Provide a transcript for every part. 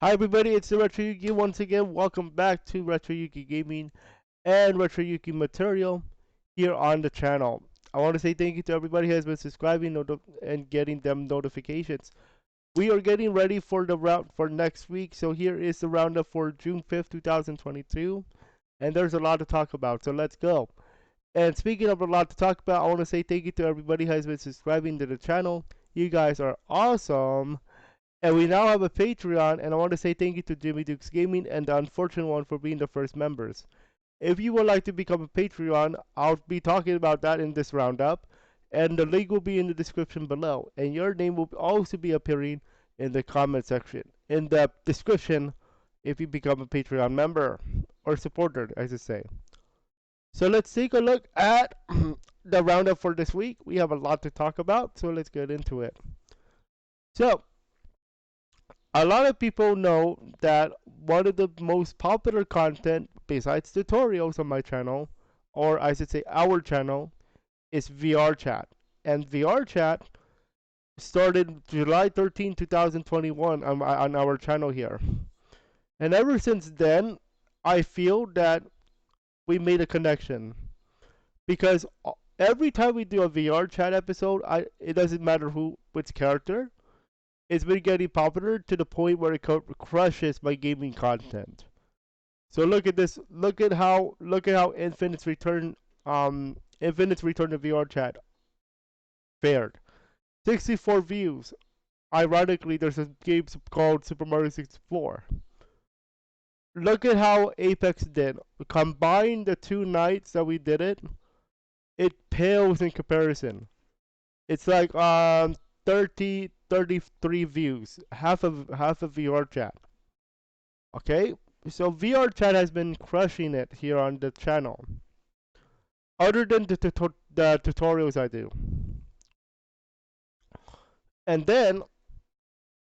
Hi everybody, it's the RetroYuuki once again. Welcome back to RetroYuuki Gaming and RetroYuuki material here on the channel. I want to say thank you to everybody who has been subscribing and getting them notifications. We are getting ready for the round for next week, so here is the roundup for June 5th, 2022, and there's a lot to talk about, so let's go. And speaking of a lot to talk about, I want to say thank you to everybody who has been subscribing to the channel. You guys are awesome. And we now have a Patreon, and I want to say thank you to Jimmy Dukes Gaming and the Unfortunate One for being the first members. If you would like to become a Patreon, I'll be talking about that in this roundup, and the link will be in the description below. And your name will also be appearing in the comment section, in the description, if you become a Patreon member or supporter, as I say. So let's take a look at the roundup for this week. We have a lot to talk about, so let's get into it. So, a lot of people know that one of the most popular content besides tutorials on my channel, or I should say our channel, is VR chat. And VR chat started July 13, 2021 on our channel here. And ever since then, I feel that we made a connection. Because every time we do a VR chat episode, it doesn't matter which character, it's been getting popular to the point where it crushes my gaming content. So look at this. Look at how Infinite's Return to VR chat fared. 64 views. Ironically, there's a game called Super Mario 64. Look at how Apex did. Combine the two nights that we did it, it pales in comparison. It's like 33 views, half of VR chat. Okay, so VR chat has been crushing it here on the channel. Other than the tutorials I do, and then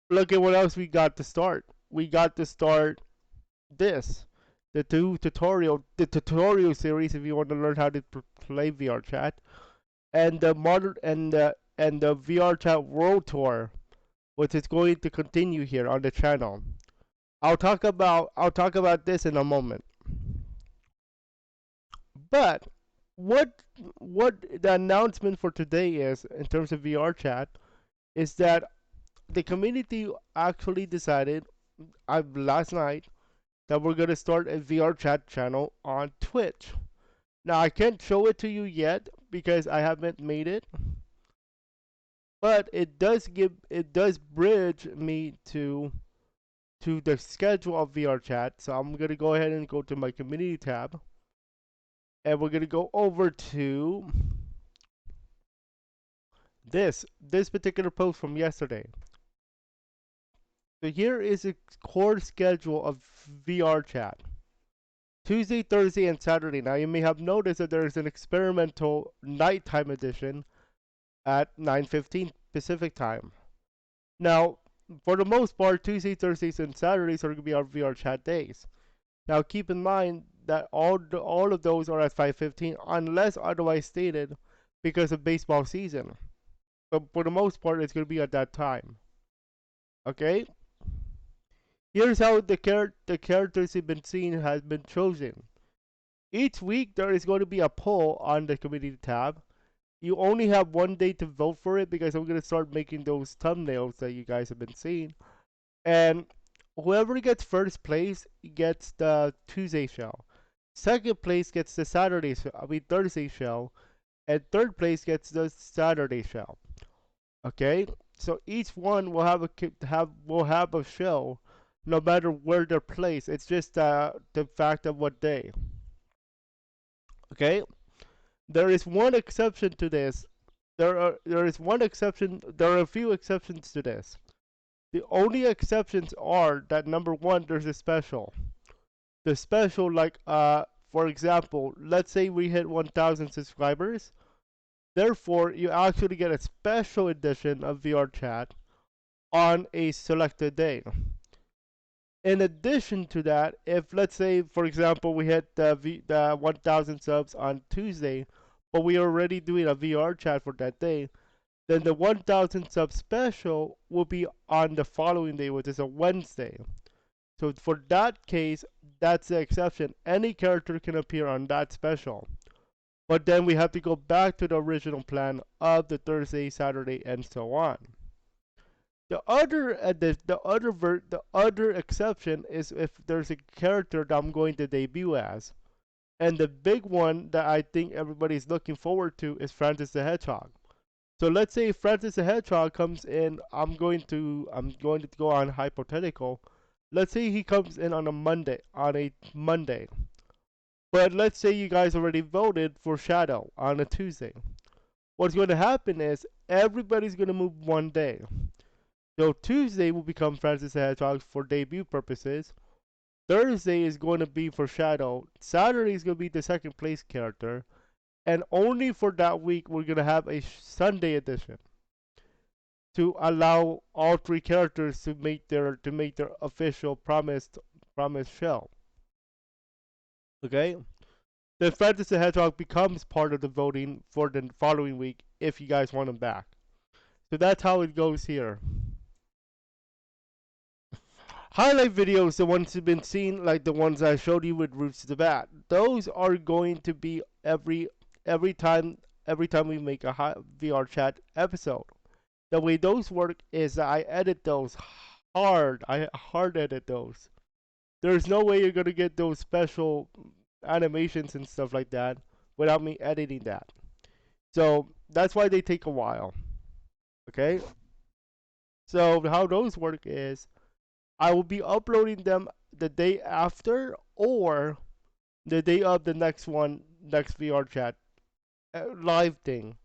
look at what else we got to start. We got to start this, the tutorial series if you want to learn how to play VR chat, and the modern and the VR chat world tour, which is going to continue here on the channel. I'll talk about this in a moment. But what what the announcement for today is in terms of VR chat is that the community actually decided last night that we're gonna start a VR chat channel on Twitch. Now I can't show it to you yet because I haven't made it, but it does bridge me to the schedule of VR chat. So I'm gonna go ahead and go to my community tab, and we're gonna go over to this particular post from yesterday. So here is a core schedule of VR chat. Tuesday, Thursday, and Saturday. Now you may have noticed that there is an experimental nighttime edition at 9:15 Pacific time. Now, for the most part, Tuesdays, Thursdays, and Saturdays are going to be our VR chat days. Now keep in mind that all of those are at 5:15 unless otherwise stated because of baseball season. But for the most part, it's going to be at that time. Okay? Here's how the characters you've been seeing has been chosen. Each week there is going to be a poll on the community tab. You only have one day to vote for it because I'm going to start making those thumbnails that you guys have been seeing. And whoever gets first place gets the Tuesday show. Second place gets the Thursday show, and third place gets the Saturday show. Okay, so each one will have a show, no matter where they're placed. It's just the fact of what day. Okay, there is one exception to this. There is one exception. There are a few exceptions to this. The only exceptions are that number one, there's a special. The special, like for example, let's say we hit 1,000 subscribers. Therefore, you actually get a special edition of VR Chat on a selected day. In addition to that, if let's say, for example, we hit the 1,000 subs on Tuesday, but we are already doing a VR chat for that day, then the 1,000 sub special will be on the following day, which is a Wednesday. So for that case, that's the exception. Any character can appear on that special. But then we have to go back to the original plan of the Thursday, Saturday, and so on. The other exception is if there's a character that I'm going to debut as. And the big one that I think everybody's looking forward to is Francis the Hedgehog. So let's say Francis the Hedgehog comes in. I'm going to go on hypothetical. Let's say he comes in on a Monday. But let's say you guys already voted for Shadow on a Tuesday. What's going to happen is everybody's going to move one day. So Tuesday will become Francis the Hedgehog for debut purposes. Thursday is going to be for Shadow. Saturday is going to be the second place character. And only for that week we're going to have a Sunday edition to allow all three characters to make their official promised show. Okay? Then Francis the Hedgehog becomes part of the voting for the following week if you guys want him back. So that's how it goes here. Highlight videos, the ones you've been seeing, like the ones I showed you with Roots to the Bat, those are going to be every time we make a VR chat episode. The way those work is that I edit those hard. I hard edit those. There's no way you're gonna get those special animations and stuff like that without me editing that. So that's why they take a while. Okay? So how those work is I will be uploading them the day after or the day of the next VR chat live thing,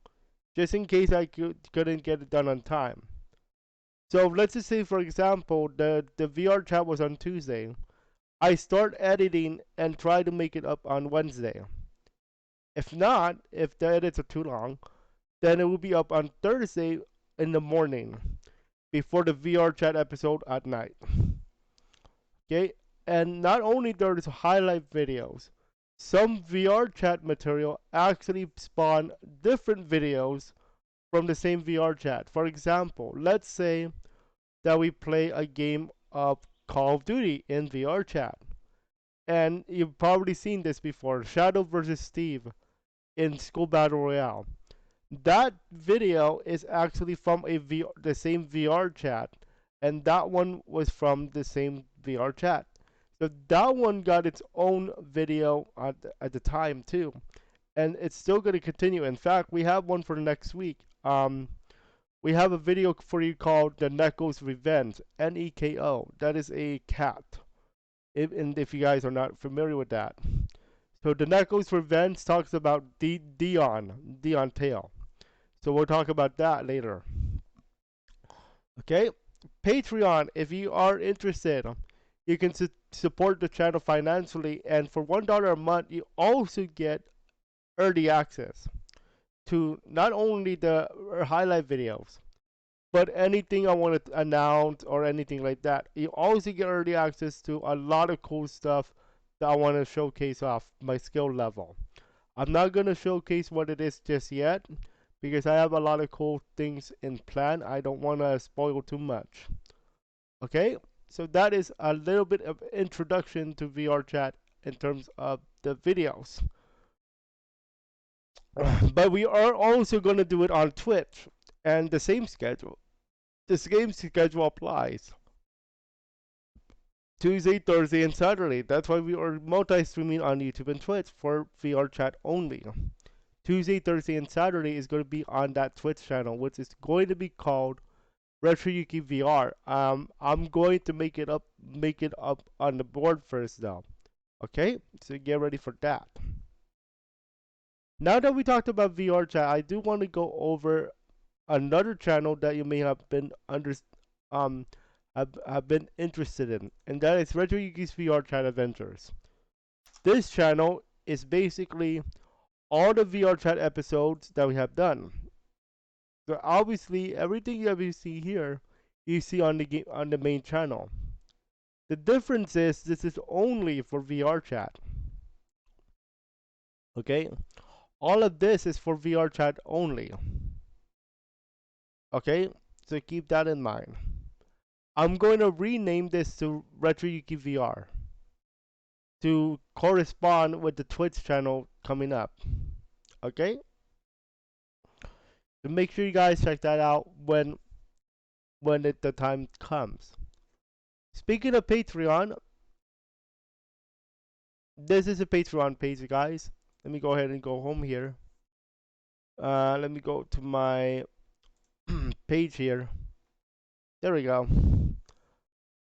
just in case I couldn't get it done on time. So let's just say, for example, the VR chat was on Tuesday. I start editing and try to make it up on Wednesday. If not, if the edits are too long, then it will be up on Thursday in the morning before the VR chat episode at night. Okay, and not only there's highlight videos, some VR chat material actually spawn different videos from the same VR chat. For example, let's say that we play a game of Call of Duty in VR chat. And you've probably seen this before, Shadow versus Steve in School Battle Royale. That video is actually from the same VR chat, and that one was from the same VR chat. So that one got its own video at the time too, and it's still going to continue. In fact, we have one for next week. We have a video for you called "The Neko's Revenge," Neko. That is a cat. If you guys are not familiar with that, so "The Neko's Revenge" talks about Dion Tail. So we'll talk about that later. Okay, Patreon. If you are interested, you can support the channel financially, and for $1 a month, you also get early access to not only the highlight videos, but anything I want to announce or anything like that. You also get early access to a lot of cool stuff that I want to showcase off my skill level. I'm not going to showcase what it is just yet because I have a lot of cool things in plan. I don't want to spoil too much. Okay, so that is a little bit of introduction to VR chat in terms of the videos. But we are also going to do it on Twitch, and the same schedule. The same schedule applies. Tuesday, Thursday, and Saturday. That's why we are multi-streaming on YouTube and Twitch for VR chat only. Tuesday, Thursday, and Saturday is going to be on that Twitch channel, which is going to be called RetroYuuki VR. I'm going to make it up on the board first though. Okay, so get ready for that. Now that we talked about VR chat, I do want to go over another channel that you may have been have been interested in, and that is RetroYuuki'S VR Chat Adventures. This channel is basically all the VR chat episodes that we have done. So obviously, everything that we see here, you see on the main channel. The difference is this is only for VR chat. Okay, all of this is for VR chat only. Okay, so keep that in mind. I'm going to rename this to RetroYuuki VR to correspond with the Twitch channel coming up. Okay? So make sure you guys check that out when the time comes. Speaking of Patreon, this is a Patreon page, guys. Let me go ahead and go home here. Let me go to my page here. There we go.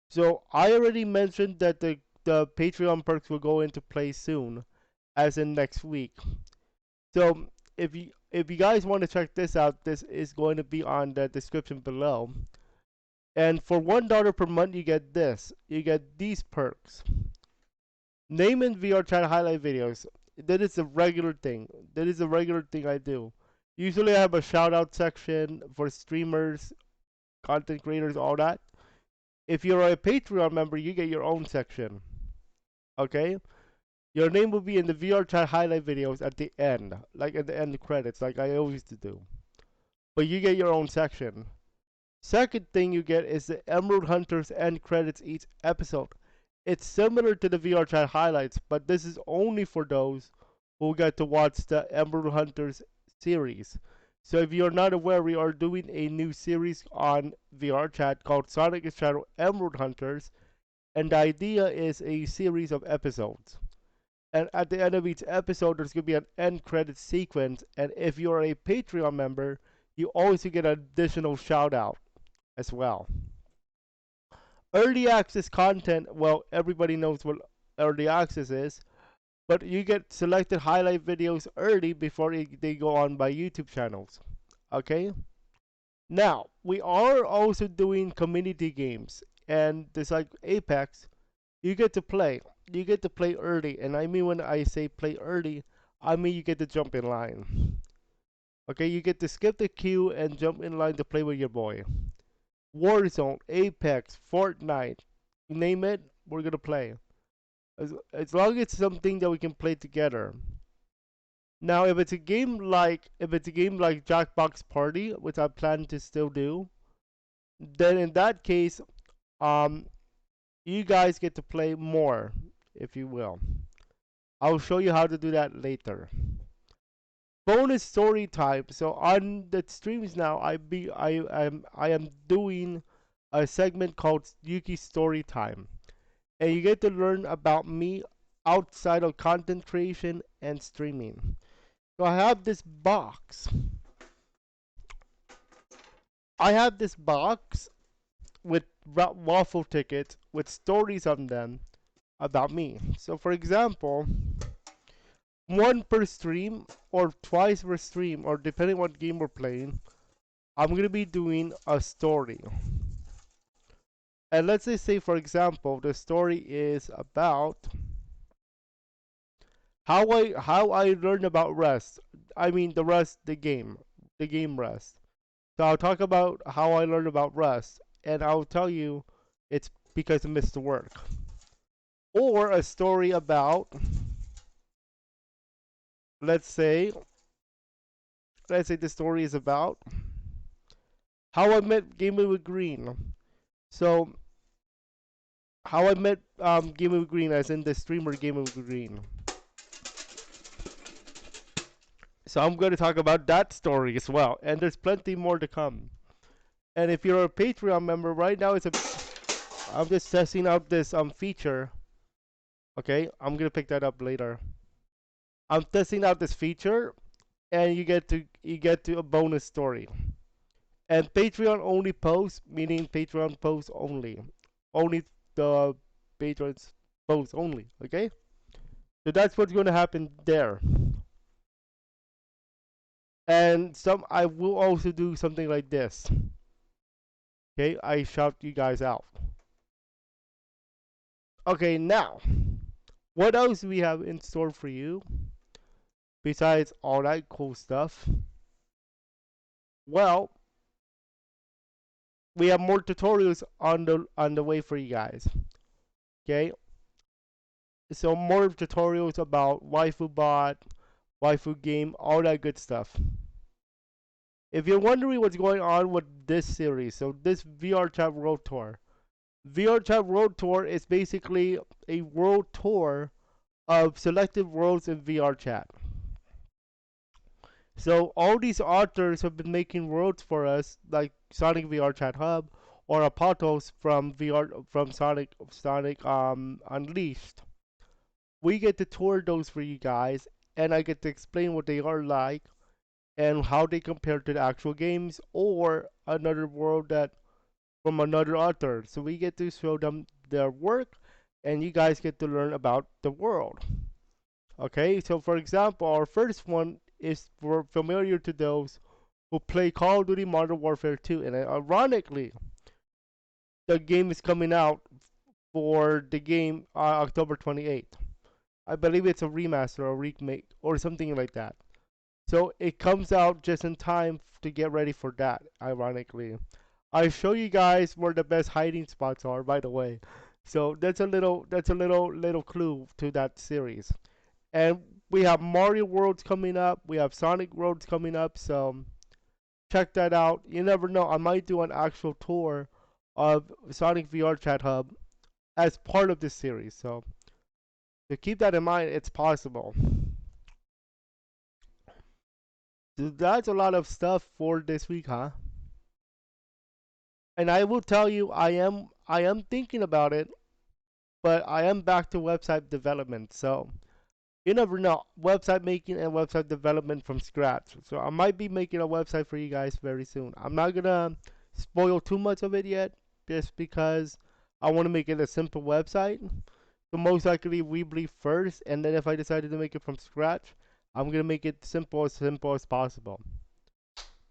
So I already mentioned that the Patreon perks will go into play soon, as in next week. So if you guys want to check this out, this is going to be on the description below. And for $1 per month, you get this. You get these perks. Name in VR chat highlight videos. That is a regular thing. That is a regular thing I do. Usually I have a shout out section for streamers, content creators, all that. If you're a Patreon member, you get your own section. Okay? Your name will be in the VR chat highlight videos at the end. Like at the end credits, like I always do. But you get your own section. Second thing you get is the Emerald Hunters end credits each episode. It's similar to the VR chat highlights, but this is only for those who get to watch the Emerald Hunters series. So if you're not aware, we are doing a new series on VR chat called Sonic is Shadow Emerald Hunters, and the idea is a series of episodes. And at the end of each episode, there's going to be an end credit sequence, and if you're a Patreon member, you also get an additional shout out as well. Early access content, well, everybody knows what early access is, but you get selected highlight videos early before they go on by YouTube channels. Okay? Now, we are also doing community games, and just like Apex, you get to play. You get to play early, and I mean when I say play early, I mean you get to jump in line. Okay, you get to skip the queue and jump in line to play with your boy. Warzone, Apex, Fortnite, you name it, we're gonna play. As long as it's something that we can play together. Now, if it's a game like Jackbox Party, which I plan to still do, then in that case, um, you guys get to play more, if you will. I'll show you how to do that later. Bonus story time. So on the streams now, I am doing a segment called YUUKI'S story time, and you get to learn about me outside of content creation and streaming. So I have this box. I have this box with waffle tickets with stories on them about me. So for example, one per stream or twice per stream, or depending what game we're playing, I'm gonna be doing a story. And let's say for example, the story is about how I learned about Rust. I mean the game Rust. So I'll talk about how I learned about Rust, and I'll tell you it's because of Mr. Work. Or a story about, let's say the story is about how I met Gaming with Green. So how I met Gaming with Green, as in the streamer Gaming with Green. So I'm going to talk about that story as well, and there's plenty more to come. And if you're a Patreon member, right now I'm just testing out this feature. Okay, I'm gonna pick that up later. I'm testing out this feature, and you get to a bonus story. And Patreon only posts, meaning Patreon posts only. Only the patrons post only, okay? So that's what's gonna happen there. And I will also do something like this. Okay, I shout you guys out. Okay, now, what else do we have in store for you? Besides all that cool stuff. Well, we have more tutorials on the way for you guys. Okay, so more tutorials about waifu bot, waifu game, all that good stuff. If you're wondering what's going on with this series, so this VR chat world tour, VR Chat World Tour is basically a world tour of selected worlds in VR Chat. So all these authors have been making worlds for us, like Sonic VR Chat Hub or Apatos from Sonic Unleashed. We get to tour those for you guys, and I get to explain what they are like and how they compare to the actual games or another world that from another author. So we get to show them their work, and you guys get to learn about the world. Okay, so for example, our first one is for familiar to those who play Call of Duty Modern Warfare 2, and ironically, the game is coming out for the game October 28th. I believe it's a remaster or remake or something like that. So it comes out just in time to get ready for that, ironically. I show you guys where the best hiding spots are, by the way. So that's a little clue to that series. And we have Mario Worlds coming up. We have Sonic Worlds coming up. So check that out. You never know. I might do an actual tour of Sonic VR Chat Hub as part of this series. So keep that in mind. It's possible. So that's a lot of stuff for this week, huh? And I will tell you, I am thinking about it, but I am back to website development. So you never know, website making and website development from scratch. So I might be making a website for you guys very soon. I'm not gonna spoil too much of it yet, just because I want to make it a simple website. So most likely Weebly first, and then if I decided to make it from scratch, I'm gonna make it simple as possible.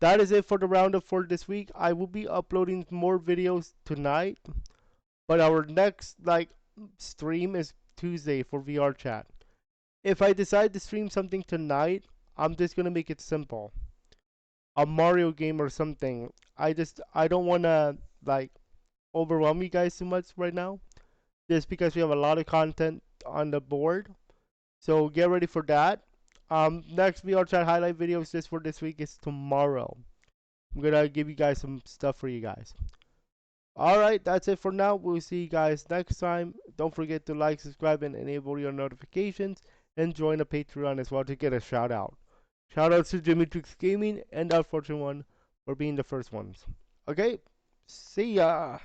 That is it for the roundup for this week. I will be uploading more videos tonight, but our next stream is Tuesday for VR chat. If I decide to stream something tonight, I'm just gonna make it simple. A Mario game or something. I don't wanna like overwhelm you guys too much right now. Just because we have a lot of content on the board. So get ready for that. Next VR chat highlight videos just for this week is tomorrow. I'm gonna give you guys some stuff for you guys. Alright, that's it for now. We'll see you guys next time. Don't forget to like, subscribe, and enable your notifications. And join the Patreon as well to get a shout out. Shout outs to Dimitris Gaming and Unfortunate One for being the first ones. Okay, see ya!